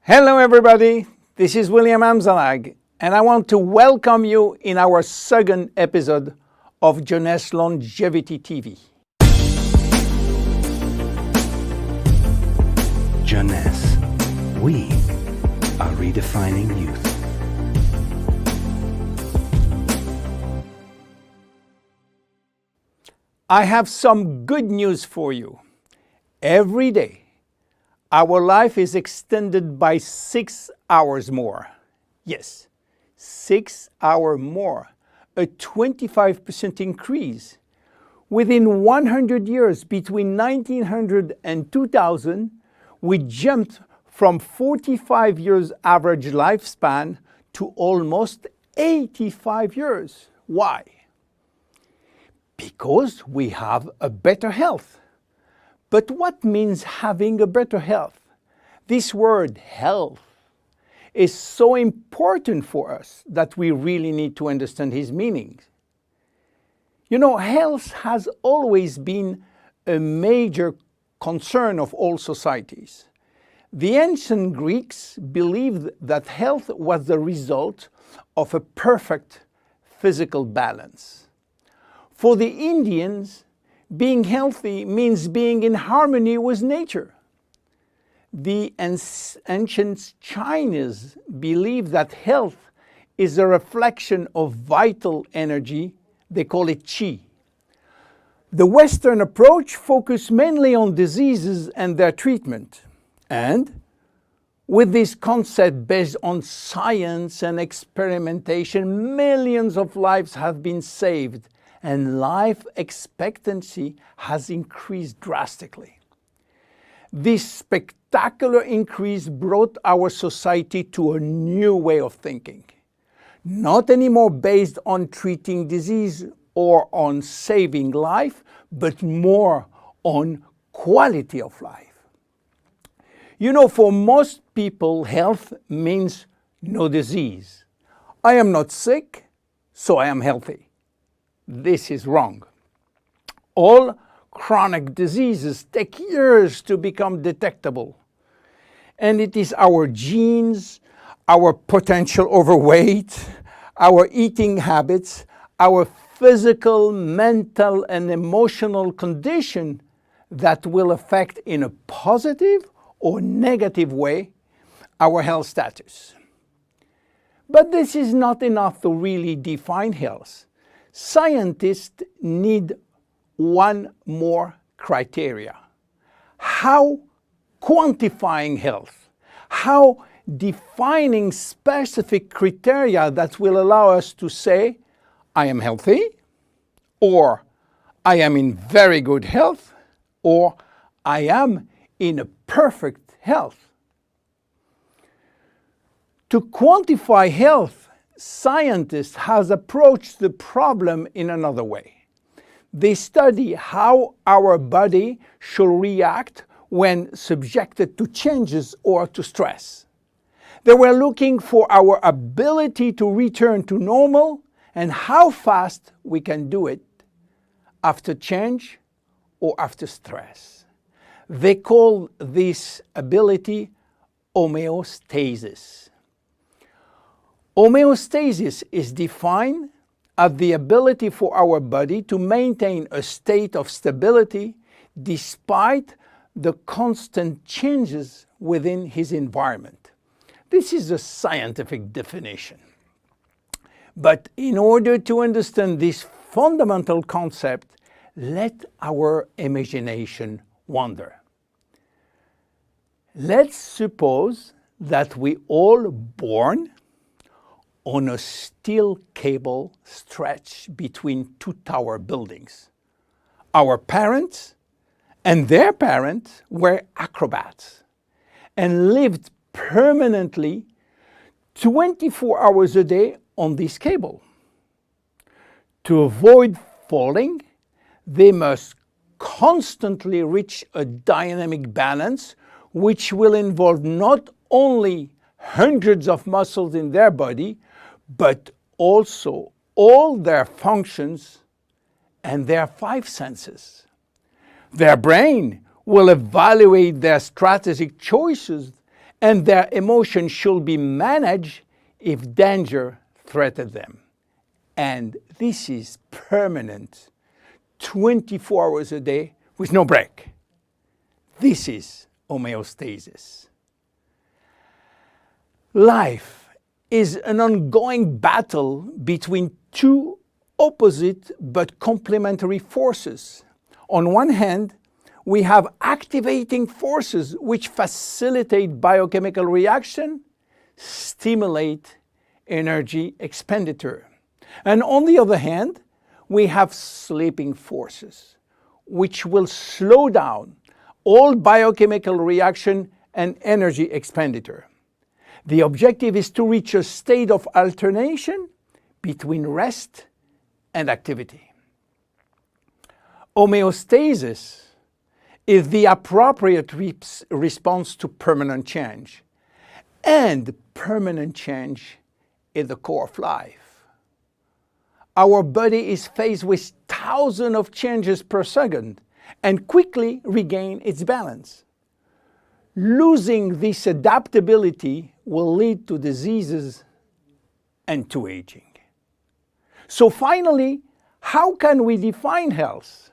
Hello everybody, this is William Amzalag, and I want to welcome you in our second episode of Jeunesse Longevity TV. Jeunesse, we are redefining youth. I have some good news for you. Every day, our life is extended by 6 hours more. Yes, 6 hours more, a 25% increase. Within 100 years, between 1900 and 2000, we jumped from 45 years average lifespan to almost 85 years. Why? Because we have a better health. But what means having a better health? This word health is so important for us that we really need to understand his meaning. You know, health has always been a major concern of all societies. The ancient Greeks believed that health was the result of a perfect physical balance. For the Indians, being healthy means being in harmony with nature. The ancient Chinese believe that health is a reflection of vital energy. They call it qi. The Western approach focuses mainly on diseases and their treatment. And with this concept based on science and experimentation, millions of lives have been saved and life expectancy has increased drastically. This spectacular increase brought our society to a new way of thinking, not anymore based on treating disease or on saving life, but more on quality of life. You know, for most people, health means no disease. I am not sick, so I am healthy. This is wrong. All chronic diseases take years to become detectable. And it is our genes, our potential overweight, our eating habits, our physical, mental, and emotional condition that will affect in a positive or negative way our health status. But this is not enough to really define health. Scientists need one more criteria. How quantifying health? How defining specific criteria that will allow us to say, I am healthy, or I am in very good health, or I am in a perfect health. To quantify health, scientists have approached the problem in another way. They study how our body should react when subjected to changes or to stress. They were looking for our ability to return to normal and how fast we can do it after change or after stress. They call this ability homeostasis. Homeostasis is defined as the ability for our body to maintain a state of stability despite the constant changes within his environment. This is a scientific definition. But in order to understand this fundamental concept, let our imagination wander. Let's suppose that we all born on a steel cable stretched between two tower buildings. Our parents and their parents were acrobats and lived permanently 24 hours a day on this cable. To avoid falling, they must constantly reach a dynamic balance, which will involve not only hundreds of muscles in their body, but also all their functions and their 5 senses. Their brain will evaluate their strategic choices and their emotions should be managed if danger threatens them. And this is permanent, 24 hours a day with no break. This is homeostasis. Life is an ongoing battle between two opposite but complementary forces. On one hand, we have activating forces which facilitate biochemical reaction, stimulate energy expenditure. And on the other hand, we have sleeping forces which will slow down all biochemical reaction and energy expenditure. The objective is to reach a state of alternation between rest and activity. Homeostasis is the appropriate response to permanent change. And permanent change is the core of life. Our body is faced with thousands of changes per second and quickly regain its balance. Losing this adaptability will lead to diseases and to aging. So finally, how can we define health?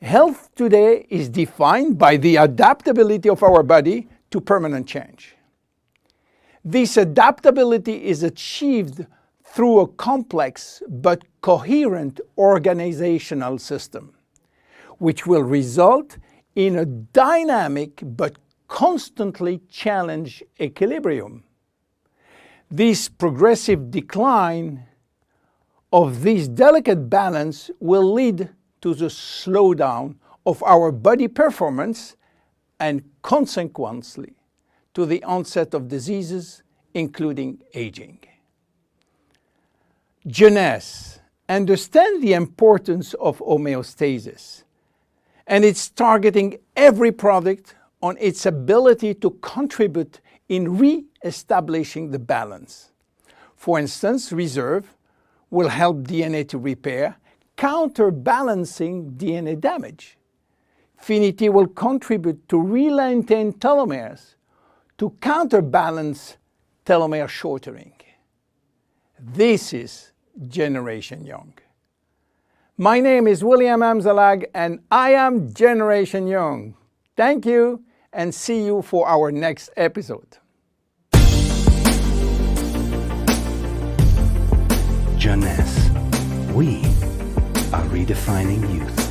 Health today is defined by the adaptability of our body to permanent change. This adaptability is achieved through a complex but coherent organizational system, which will result in a dynamic but constantly challenged equilibrium. This progressive decline of this delicate balance will lead to the slowdown of our body performance and consequently to the onset of diseases, including aging. Jeunesse understands the importance of homeostasis, and it's targeting every product on its ability to contribute in re-establishing the balance. For instance, Reserve will help DNA to repair, counterbalancing DNA damage. Finity will contribute to re-lengthen telomeres to counterbalance telomere shortening. This is Generation Young. My name is William Amzalag and I am Generation Young. Thank you and see you for our next episode. Jeunesse. We are redefining youth.